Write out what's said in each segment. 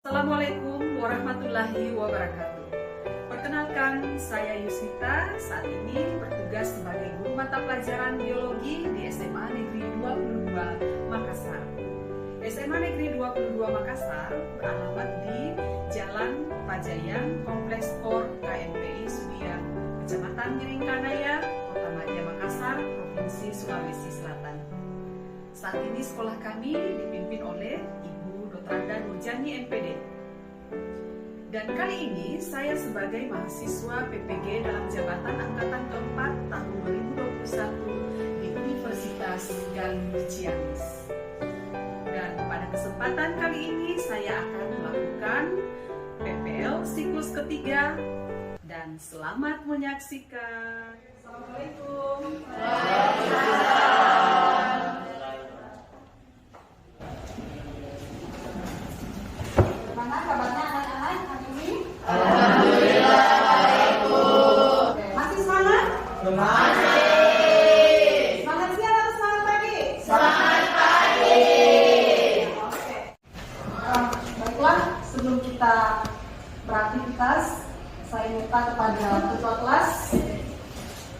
Assalamualaikum warahmatullahi wabarakatuh. Perkenalkan, saya Yusnita, saat ini bertugas sebagai guru mata pelajaran biologi di SMA Negeri 22 Makassar. SMA Negeri 22 Makassar beralamat di Jalan Pajayang, Kompleks KOR KMPI Sudiang, Kecamatan Giringkanaya, Kota Madia Makassar, Provinsi Sulawesi Selatan. Saat ini sekolah kami dipimpin oleh Randa Nurjani MPD. Dan kali ini saya sebagai mahasiswa PPG dalam jabatan angkatan keempat tahun 2021 di Universitas Galuh Ciamis. Dan pada kesempatan kali ini saya akan melakukan PPL siklus ketiga dan selamat menyaksikan. Assalamualaikum. Gimana kabarnya anak-anak hari ini? Alhamdulillah, Waalaikumsalam. Masih semangat? Masih. Semangat siang atau semangat pagi? Semangat pagi. Oke. Baiklah, sebelum kita beraktivitas, saya minta kepada ketua kelas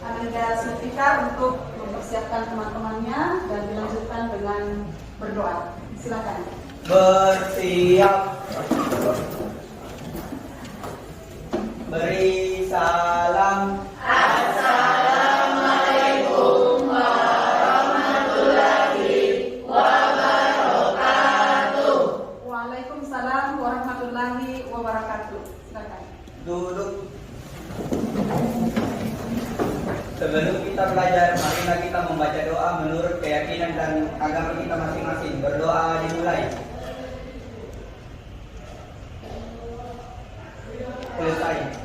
Ananda Sulfikar untuk mempersiapkan teman-temannya dan dilanjutkan dengan berdoa. Silakan. Bersiap. Beri salam. Assalamualaikum warahmatullahi wabarakatuh. Waalaikumsalam warahmatullahi wabarakatuh. Silakan. Duduk. Sebelum kita belajar, marilah kita membaca doa menurut keyakinan dan agama kita masing-masing. Berdoa dimulai. Selesai.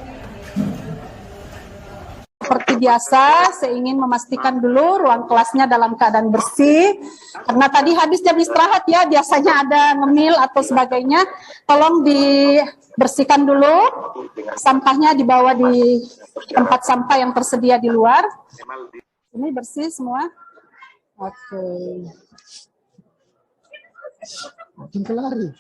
Seperti biasa, saya ingin memastikan dulu ruang kelasnya dalam keadaan bersih. Karena tadi habis jam istirahat ya, biasanya ada ngemil atau sebagainya. Tolong dibersihkan dulu. Sampahnya dibawa di tempat sampah yang tersedia di luar. Ini bersih semua. Oke. Makin kelari.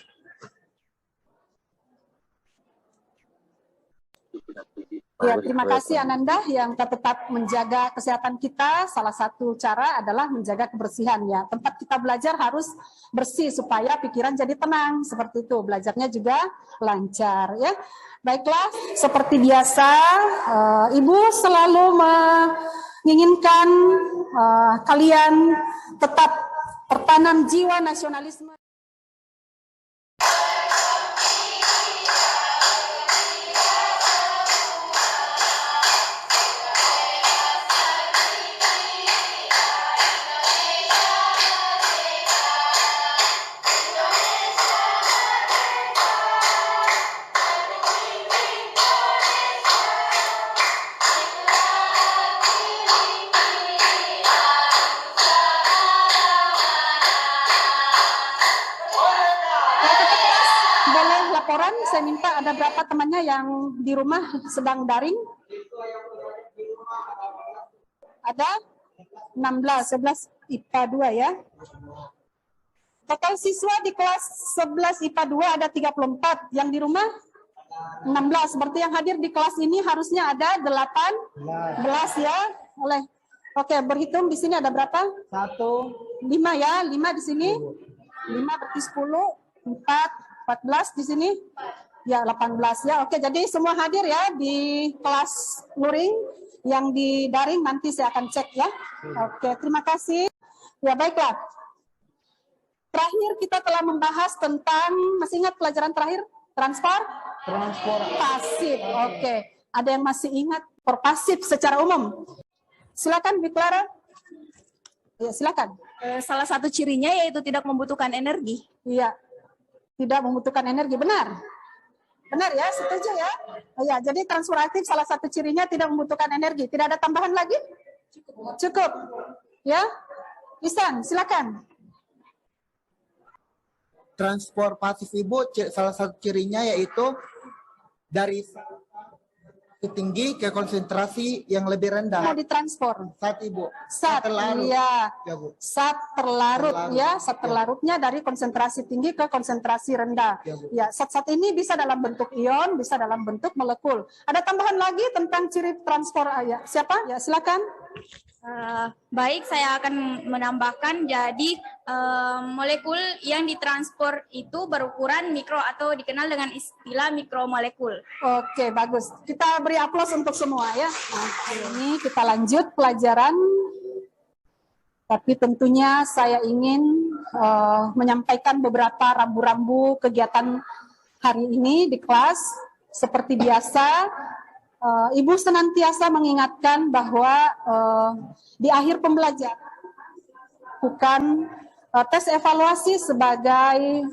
Ya, terima kasih Ananda yang tetap menjaga kesehatan kita. Salah satu cara adalah menjaga kebersihan ya. Tempat kita belajar harus bersih supaya pikiran jadi tenang. Seperti itu, belajarnya juga lancar ya. Baiklah, seperti biasa, Ibu selalu menginginkan kalian tetap tertanam jiwa nasionalisme. Laporan, saya minta ada berapa temannya yang di rumah sedang daring? Ada 16, 11 IPA 2 ya. Total siswa di kelas 11 IPA 2 ada 34, yang di rumah 16. Berarti yang hadir di kelas ini harusnya ada 18 ya. Oke, berhitung di sini ada berapa? 5 ya, 5 di sini. 5 berarti 10, 4 14 di sini, ya 18 ya. Oke, jadi semua hadir ya di kelas luring, yang di daring nanti saya akan cek ya. Oke, terima kasih. Ya baiklah. Terakhir kita telah membahas tentang, masih ingat pelajaran terakhir? Transportasi. Oke, ada yang masih ingat transportasi secara umum? Silakan, Bu Clara. Ya, silakan. Salah satu cirinya yaitu tidak membutuhkan energi. Iya. Tidak membutuhkan energi, benar? Benar ya, setuju ya? Oh ya, jadi transpiratif salah satu cirinya tidak membutuhkan energi. Tidak ada tambahan lagi? Cukup. Ya? Isan, silakan. Transport pasif Ibu, salah satu cirinya yaitu dari tinggi ke konsentrasi yang lebih Mau rendah. ditransfer. Saat Ibu. Sat, terlarut. iya. Ya, Bu. Sat terlarut, Terlarut. ya, sat terlarutnya dari konsentrasi tinggi ke konsentrasi rendah. Ya, Bu. Ya, sat-sat ini bisa dalam bentuk ion, bisa dalam bentuk molekul. Ada tambahan lagi tentang ciri transfer ya? Siapa? Ya, silakan. Baik, saya akan menambahkan jadi molekul yang ditransfer itu berukuran mikro atau dikenal dengan istilah mikromolekul. Oke, bagus. Kita beri aplaus untuk semua ya. Oke, ini kita lanjut pelajaran. Tapi tentunya saya ingin menyampaikan beberapa rambu-rambu kegiatan hari ini di kelas. Seperti biasa, Ibu senantiasa mengingatkan bahwa di akhir pembelajaran bukan tes evaluasi sebagai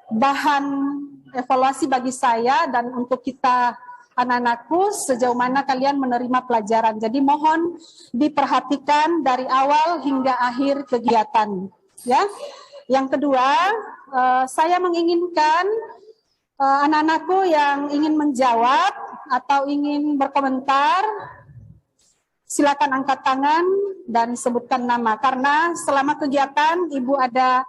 bahan evaluasi bagi saya dan untuk kita anak-anakku sejauh mana kalian menerima pelajaran. Jadi mohon diperhatikan dari awal hingga akhir kegiatan. Ya. Yang kedua, saya menginginkan anak-anakku yang ingin menjawab atau ingin berkomentar, silakan angkat tangan dan sebutkan nama. Karena selama kegiatan Ibu ada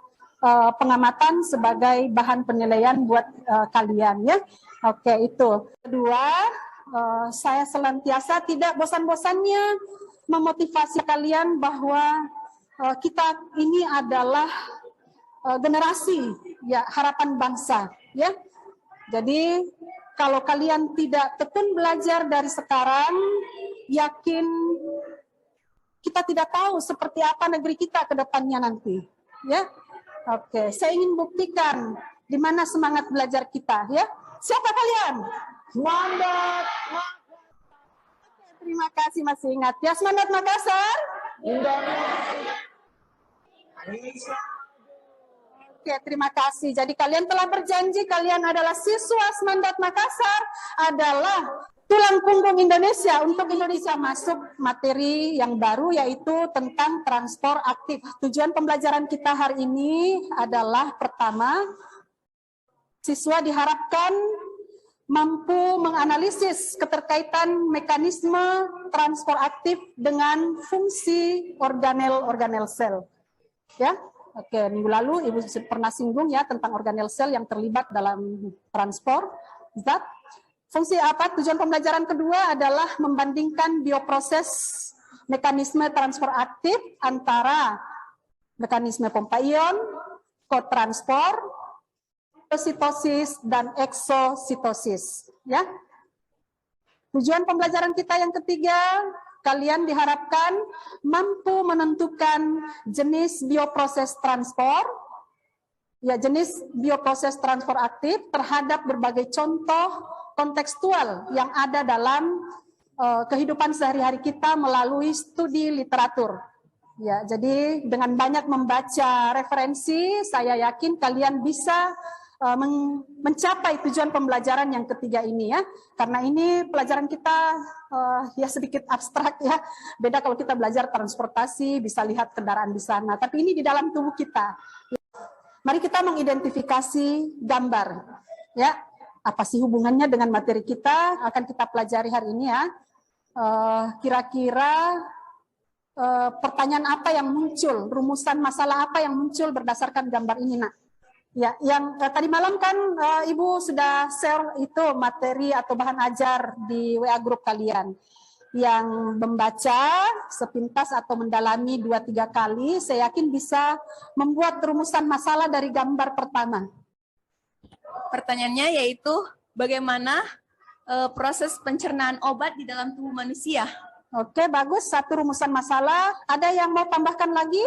pengamatan sebagai bahan penilaian buat kalian ya. Oke, itu. Kedua, saya senantiasa tidak bosan-bosannya memotivasi kalian bahwa kita ini adalah generasi ya harapan bangsa ya. Jadi kalau kalian tidak tekun belajar dari sekarang, yakin kita tidak tahu seperti apa negeri kita ke depannya nanti. Ya, oke. Saya ingin buktikan di mana semangat belajar kita. Ya, siapa kalian? Semangat. Terima kasih masih ingat. Ya, Semangat Makassar. Oke, terima kasih. Jadi kalian telah berjanji kalian adalah siswa Semangat Makassar, adalah tulang punggung Indonesia untuk Indonesia masuk materi yang baru yaitu tentang transport aktif. Tujuan pembelajaran kita hari ini adalah pertama, siswa diharapkan mampu menganalisis keterkaitan mekanisme transport aktif dengan fungsi organel sel. Ya. Oke, minggu lalu Ibu pernah singgung ya tentang organel sel yang terlibat dalam transport zat. Fungsi apa? Tujuan pembelajaran kedua adalah membandingkan bioproses mekanisme transport aktif antara mekanisme pompa ion, kotransport, sitosis dan eksositosis. Ya. Tujuan pembelajaran kita yang ketiga, kalian diharapkan mampu menentukan jenis bioproses transport, ya jenis bioproses transport aktif terhadap berbagai contoh kontekstual yang ada dalam kehidupan sehari-hari kita melalui studi literatur. Ya, jadi dengan banyak membaca referensi, saya yakin kalian bisa mencapai tujuan pembelajaran yang ketiga ini ya. Karena ini pelajaran kita ya sedikit abstrak ya. Beda kalau kita belajar transportasi, bisa lihat kendaraan di sana. Tapi ini di dalam tubuh kita. Mari kita mengidentifikasi gambar. Ya, apa sih hubungannya dengan materi kita? Akan kita pelajari hari ini ya. Kira-kira pertanyaan apa yang muncul? Rumusan masalah apa yang muncul berdasarkan gambar ini, Nak? Ya, yang tadi malam kan Ibu sudah share itu materi atau bahan ajar di WA grup kalian. Yang membaca sepintas atau mendalami 2-3 kali, saya yakin bisa membuat rumusan masalah dari gambar pertama. Pertanyaannya yaitu bagaimana proses pencernaan obat di dalam tubuh manusia? Oke, bagus. Satu rumusan masalah. Ada yang mau tambahkan lagi?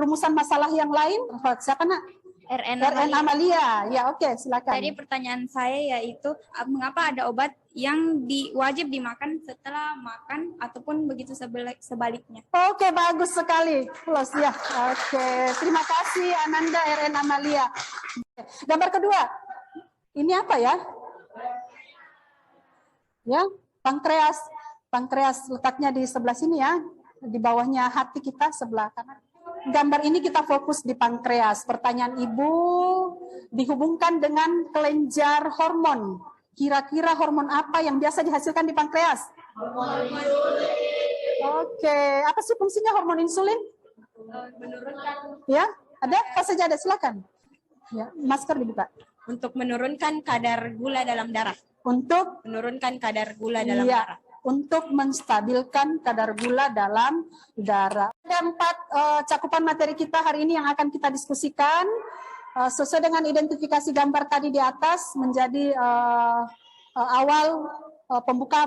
Rumusan masalah yang lain? Siapa, Nak? RN Amalia. Ya, oke, silakan. Jadi pertanyaan saya yaitu mengapa ada obat yang wajib dimakan setelah makan ataupun begitu sebaliknya? Oke, bagus sekali. Plus ya. Oke, terima kasih Ananda RN Amalia. Gambar kedua. Ini apa ya? Ya, pankreas. Pankreas letaknya di sebelah sini ya. Di bawahnya hati kita sebelah kanan. Gambar ini kita fokus di pankreas. Pertanyaan Ibu dihubungkan dengan kelenjar hormon. Kira-kira hormon apa yang biasa dihasilkan di pankreas? Oke, apa sih fungsinya hormon insulin? Menurunkan Ya, ada? Apa saja ada? Silakan. Ya, masker dibuka. untuk menurunkan kadar gula dalam darah. Untuk Menurunkan kadar gula dalam iya, darah. untuk menstabilkan kadar gula dalam darah. Ada 4 cakupan materi kita hari ini yang akan kita diskusikan. Sesuai dengan identifikasi gambar tadi di atas menjadi awal pembuka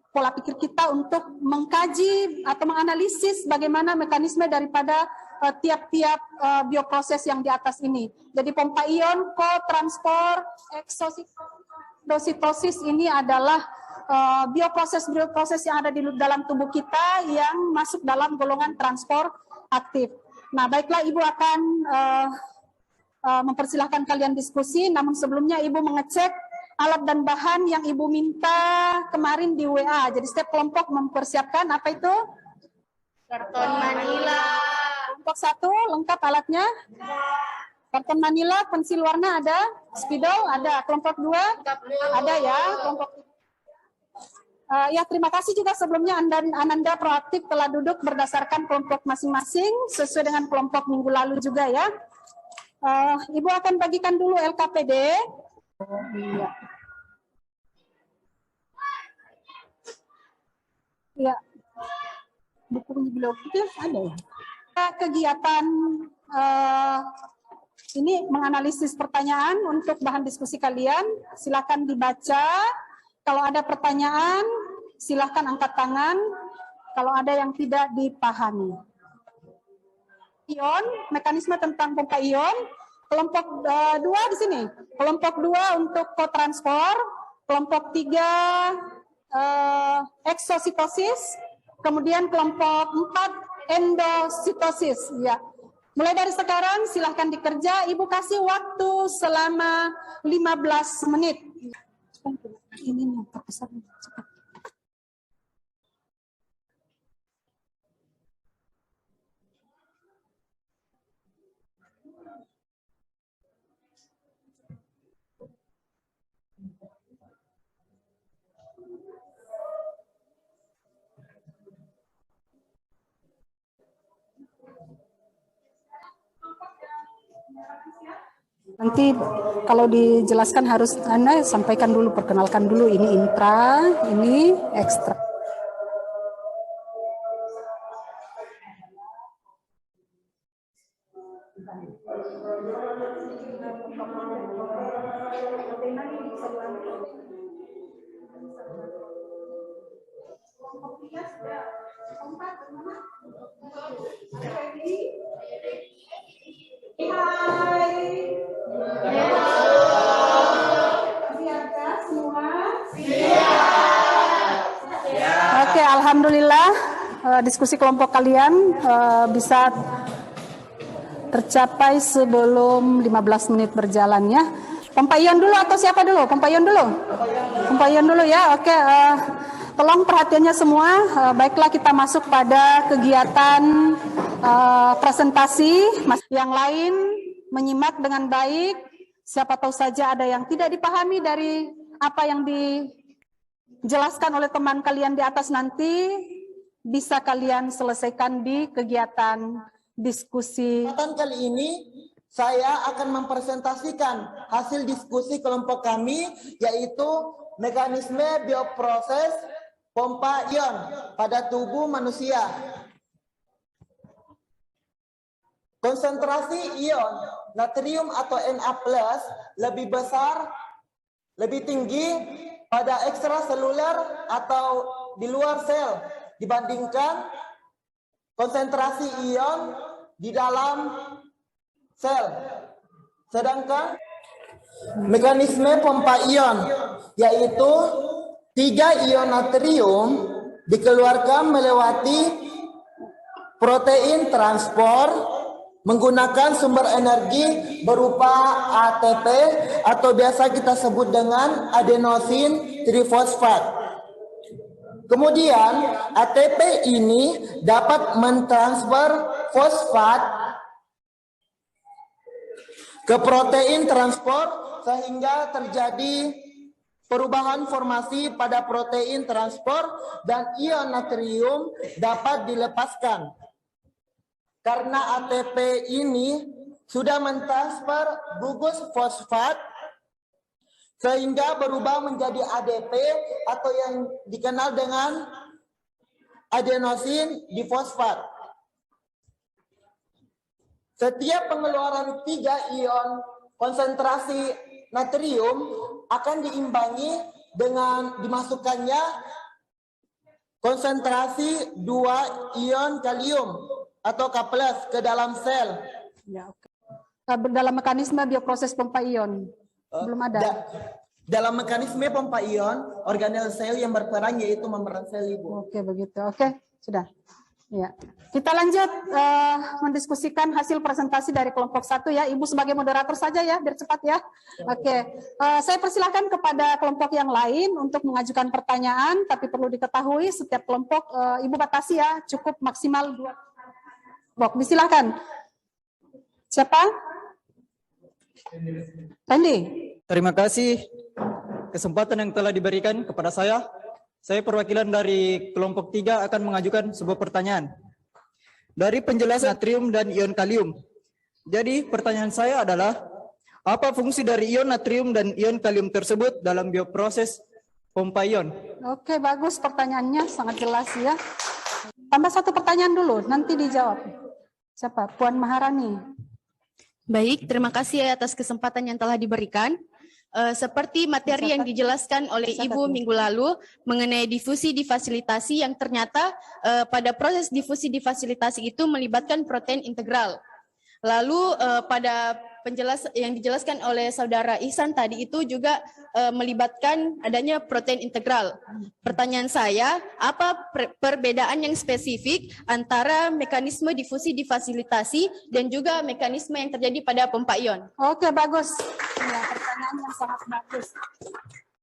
pola pikir kita untuk mengkaji atau menganalisis bagaimana mekanisme daripada tiap-tiap bioproses yang di atas ini. Jadi pompa ion, kotransport, eksositosis ini adalah bioproses yang ada di dalam tubuh kita yang masuk dalam golongan transport aktif. Nah, baiklah, Ibu akan mempersilahkan kalian diskusi, namun sebelumnya Ibu mengecek alat dan bahan yang Ibu minta kemarin di WA. Jadi setiap kelompok mempersiapkan apa itu? Karton Manila. Kelompok 1 lengkap alatnya? Karton Manila, pensil warna ada? Spidol ada? Kelompok 2? Ada ya? Kelompok ya, terima kasih juga sebelumnya Ananda proaktif telah duduk berdasarkan kelompok masing-masing sesuai dengan kelompok minggu lalu juga ya. Ibu akan bagikan dulu LKPD. Iya. Ya. Buku biologi ada ya. Kegiatan ini menganalisis pertanyaan untuk bahan diskusi kalian. Silakan dibaca. Kalau ada pertanyaan, silakan angkat tangan. Kalau ada yang tidak dipahami. Ion, mekanisme tentang pompa ion. Kelompok 2 di sini. Kelompok 2 untuk kotransport. Kelompok 3 eksositosis. Kemudian kelompok 4 endositosis. Ya. Mulai dari sekarang silahkan dikerja. Ibu kasih waktu selama 15 menit. Ini nih terpesan. Cepat. Nanti kalau dijelaskan harus Anda sampaikan dulu, perkenalkan dulu ini intra, ini ekstra. Oke, alhamdulillah diskusi kelompok kalian bisa tercapai sebelum 15 menit berjalan ya. Pompa ion dulu atau siapa dulu? Pompa ion dulu. Pompa ion dulu ya. Oke, tolong perhatiannya semua. Baiklah, kita masuk pada kegiatan presentasi. Yang lain menyimak dengan baik. Siapa tahu saja ada yang tidak dipahami dari apa yang dijelaskan oleh teman kalian di atas nanti, bisa kalian selesaikan di kegiatan diskusi. Kesempatan kali ini saya akan mempresentasikan hasil diskusi kelompok kami, yaitu mekanisme bioproses pompa ion pada tubuh manusia. Konsentrasi ion natrium atau Na+ lebih besar, lebih tinggi pada ekstraseluler atau di luar sel dibandingkan konsentrasi ion di dalam sel. Sedangkan mekanisme pompa ion yaitu 3 ion natrium dikeluarkan melewati protein transport menggunakan sumber energi berupa ATP atau biasa kita sebut dengan adenosin trifosfat. Kemudian ATP ini dapat mentransfer fosfat ke protein transport sehingga terjadi perubahan formasi pada protein transport dan ion natrium dapat dilepaskan. Karena ATP ini sudah mentransfer gugus fosfat sehingga berubah menjadi ADP atau yang dikenal dengan adenosin difosfat. Setiap pengeluaran 3 ion konsentrasi natrium akan diimbangi dengan dimasukkannya konsentrasi 2 ion kalium atau K+ ke dalam sel. Ya, oke. Dalam mekanisme bioproses pompa ion belum ada. Dalam mekanisme pompa ion, organel sel yang berperan yaitu membran sel, Ibu. Oke, begitu. Oke, sudah. Ya. Kita lanjut mendiskusikan hasil presentasi dari kelompok 1 ya. Ibu sebagai moderator saja ya, biar cepat ya. Oke. Saya persilahkan kepada kelompok yang lain untuk mengajukan pertanyaan, tapi perlu diketahui setiap kelompok Ibu batasi ya, cukup maksimal 2 kelompok. Disilakan. Siapa? Randy. Terima kasih kesempatan yang telah diberikan kepada saya. Saya perwakilan dari kelompok 3 akan mengajukan sebuah pertanyaan. Dari penjelasan natrium dan ion kalium. Jadi pertanyaan saya adalah, apa fungsi dari ion natrium dan ion kalium tersebut dalam bioproses pompa ion? Oke, bagus pertanyaannya, sangat jelas ya. Tambah 1 pertanyaan dulu, nanti dijawab. Siapa? Puan Maharani. Baik, terima kasih atas kesempatan yang telah diberikan. Seperti materi yang dijelaskan oleh Ibu minggu lalu mengenai difusi difasilitasi yang ternyata pada proses difusi difasilitasi itu melibatkan protein integral. Lalu pada yang dijelaskan oleh Saudara Ihsan tadi itu juga melibatkan adanya protein integral. Pertanyaan saya, apa perbedaan yang spesifik antara mekanisme difusi difasilitasi dan juga mekanisme yang terjadi pada pompa ion? Oke, bagus. Ya, pertanyaan yang sangat bagus.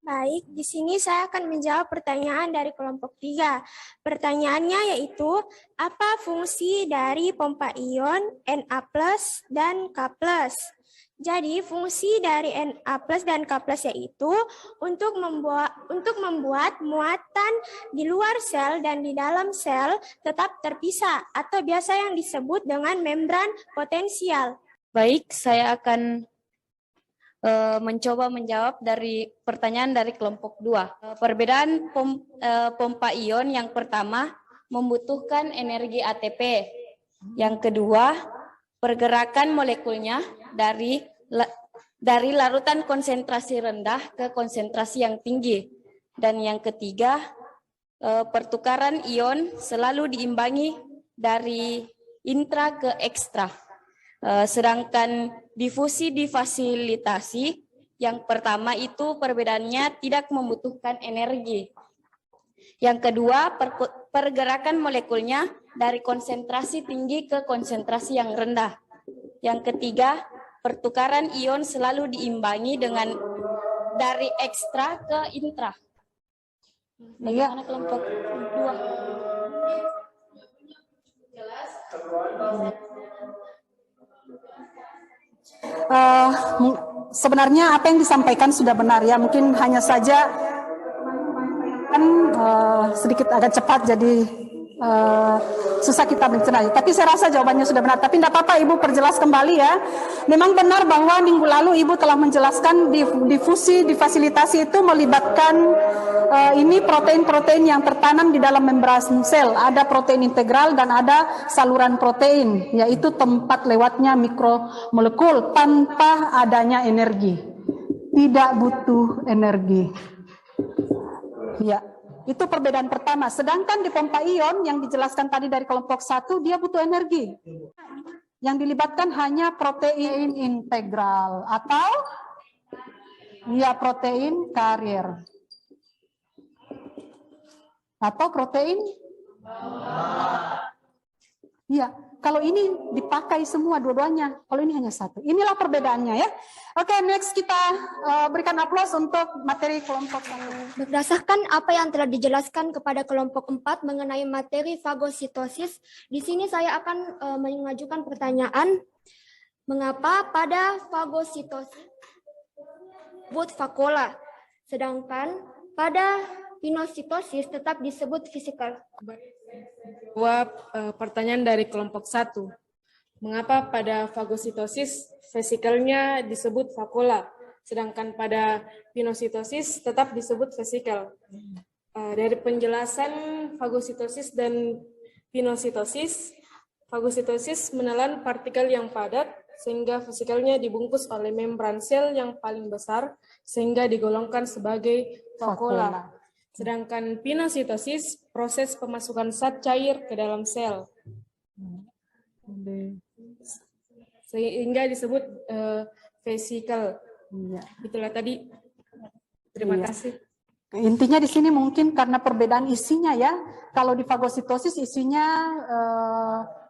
Baik, di sini saya akan menjawab pertanyaan dari kelompok 3. Pertanyaannya yaitu, apa fungsi dari pompa ion Na+ dan K+? Jadi, fungsi dari Na+ dan K+ yaitu untuk membuat muatan di luar sel dan di dalam sel tetap terpisah atau biasa yang disebut dengan membran potensial. Baik, saya akan mencoba menjawab dari pertanyaan dari kelompok 2. Perbedaan pompa ion yang pertama membutuhkan energi ATP. Yang kedua, pergerakan molekulnya dari larutan konsentrasi rendah ke konsentrasi yang tinggi. Dan yang ketiga, pertukaran ion selalu diimbangi dari intra ke ekstra. Sedangkan difusi difasilitasi yang pertama itu perbedaannya tidak membutuhkan energi. Yang kedua, pergerakan molekulnya dari konsentrasi tinggi ke konsentrasi yang rendah. Yang ketiga, pertukaran ion selalu diimbangi dengan dari ekstra ke intra. Bagaimana kelompok 2? Sebenarnya apa yang disampaikan sudah benar ya, mungkin hanya saja kan sedikit agak cepat jadi susah kita mencerna. Tapi saya rasa jawabannya sudah benar. Tapi tidak apa-apa, Ibu perjelas kembali ya. Memang benar bahwa minggu lalu Ibu telah menjelaskan difusi difasilitasi itu melibatkan ini protein-protein yang tertanam di dalam membran sel. Ada protein integral dan ada saluran protein, yaitu tempat lewatnya mikromolekul tanpa adanya energi. Tidak butuh energi. Ya. Itu perbedaan pertama. Sedangkan di pompa ion yang dijelaskan tadi dari kelompok 1, dia butuh energi. Yang dilibatkan hanya protein integral atau ya protein karier. Atau protein ya, kalau ini dipakai semua dua-duanya, kalau ini hanya satu. Inilah perbedaannya ya. Oke, next kita berikan aplaus untuk materi kelompok 1. Berdasarkan apa yang telah dijelaskan kepada kelompok 4 mengenai materi fagositosis, di sini saya akan mengajukan pertanyaan, mengapa pada fagositosis disebut vakuola? sedangkan pada pinositosis tetap disebut fisikal. Jawab pertanyaan dari kelompok 1. Mengapa pada fagositosis vesikelnya disebut vakuola, sedangkan pada pinositosis tetap disebut vesikel? Dari penjelasan fagositosis dan pinositosis, fagositosis menelan partikel yang padat sehingga vesikelnya dibungkus oleh membran sel yang paling besar sehingga digolongkan sebagai vakuola. Sedangkan pinositosis proses pemasukan zat cair ke dalam sel sehingga disebut vesikel. Itulah tadi. Terima kasih. Intinya di sini mungkin karena perbedaan isinya ya. Kalau di fagositosis isinya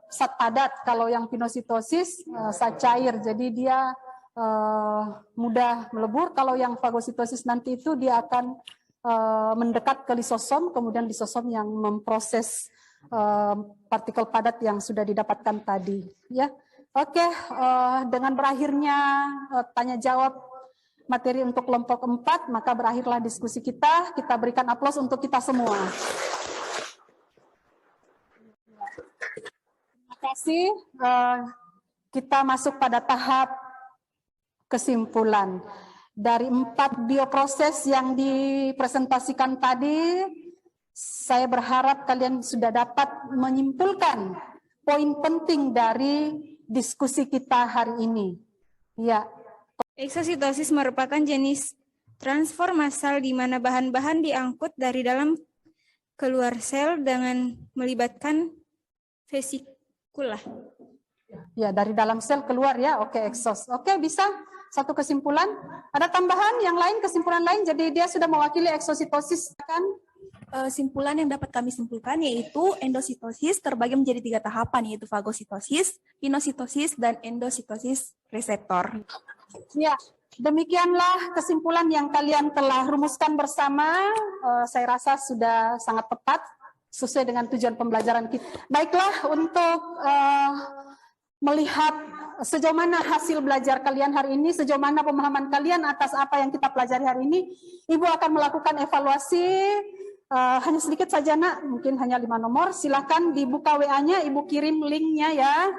zat padat, kalau yang pinositosis zat cair. Jadi dia mudah melebur. Kalau yang fagositosis nanti itu dia akan mendekat ke lisosom, kemudian lisosom yang memproses partikel padat yang sudah didapatkan tadi. Ya, oke. Dengan berakhirnya tanya jawab materi untuk kelompok 4, maka berakhirlah diskusi kita. Kita berikan aplaus untuk kita semua. Terima kasih. Kita masuk pada tahap kesimpulan. Dari 4 bioproses yang dipresentasikan tadi, saya berharap kalian sudah dapat menyimpulkan poin penting dari diskusi kita hari ini. Ya. Eksositosis merupakan jenis transfer massal di mana bahan-bahan diangkut dari dalam keluar sel dengan melibatkan vesikula. Ya, dari dalam sel keluar ya. Oke, eksos. Oke, bisa satu kesimpulan. Ada tambahan yang lain, kesimpulan lain? Jadi dia sudah mewakili eksositosis kan? Simpulan yang dapat kami simpulkan yaitu endositosis terbagi menjadi 3 tahapan, yaitu fagositosis, pinositosis, dan endositosis reseptor. Ya, demikianlah kesimpulan yang kalian telah rumuskan bersama. Saya rasa sudah sangat tepat sesuai dengan tujuan pembelajaran kita. Baiklah, untuk melihat sejauh mana hasil belajar kalian hari ini, sejauh mana pemahaman kalian atas apa yang kita pelajari hari ini, Ibu akan melakukan evaluasi. Hanya sedikit saja nak, mungkin hanya 5 nomor. Silakan dibuka WA-nya, Ibu kirim linknya ya.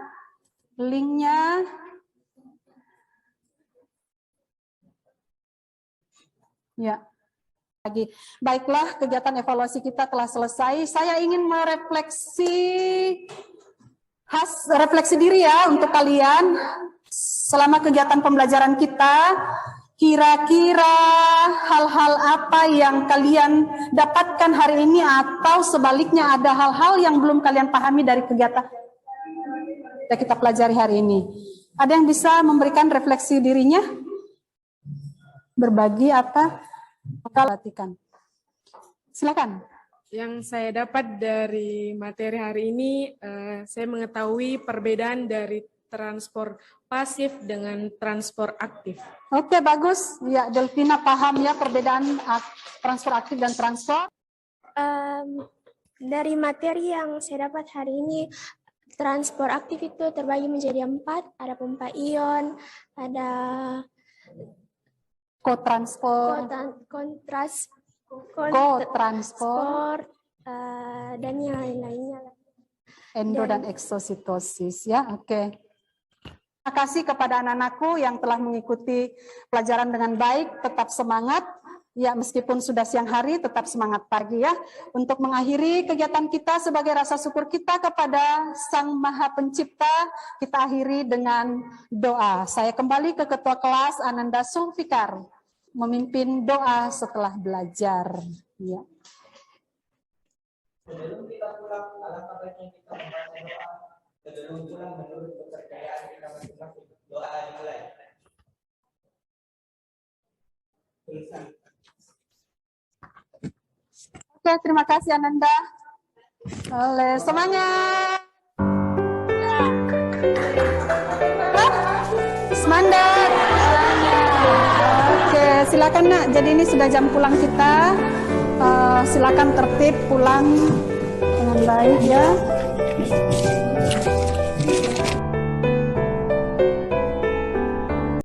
Linknya. Ya. Lagi. Baiklah, kegiatan evaluasi kita telah selesai. Saya ingin refleksi diri ya untuk kalian selama kegiatan pembelajaran kita. Kira-kira hal-hal apa yang kalian dapatkan hari ini atau sebaliknya ada hal-hal yang belum kalian pahami dari kegiatan yang kita pelajari hari ini. Ada yang bisa memberikan refleksi dirinya? Berbagi apa? Perhatikan. Silakan. Yang saya dapat dari materi hari ini, saya mengetahui perbedaan dari transport pasif dengan transport aktif. Oke, bagus. Ya, Delvina paham ya perbedaan transport aktif dan transport. Dari materi yang saya dapat hari ini, transport aktif itu terbagi menjadi 4. Ada pompa ion, ada kotransport, dan yang lain-lainnya. Endo dan eksositosis ya. Oke. Terima kasih kepada anak-anakku yang telah mengikuti pelajaran dengan baik, tetap semangat. Ya, meskipun sudah siang hari, tetap semangat pagi ya. Untuk mengakhiri kegiatan kita sebagai rasa syukur kita kepada Sang Maha Pencipta, kita akhiri dengan doa. Saya kembali ke Ketua Kelas Ananda Sulfikar, memimpin doa setelah belajar. Ya. Sebelum kita pulang, alangkah baiknya kita membaca doa. Sebelum pulang menurut kepercayaan kita masing-masing. Doa dimulai. Oke, terima kasih Ananda. Oleh semangat. Semangat. Oke, silakan nak. Jadi ini sudah jam pulang kita. Silakan tertib pulang dengan baik ya.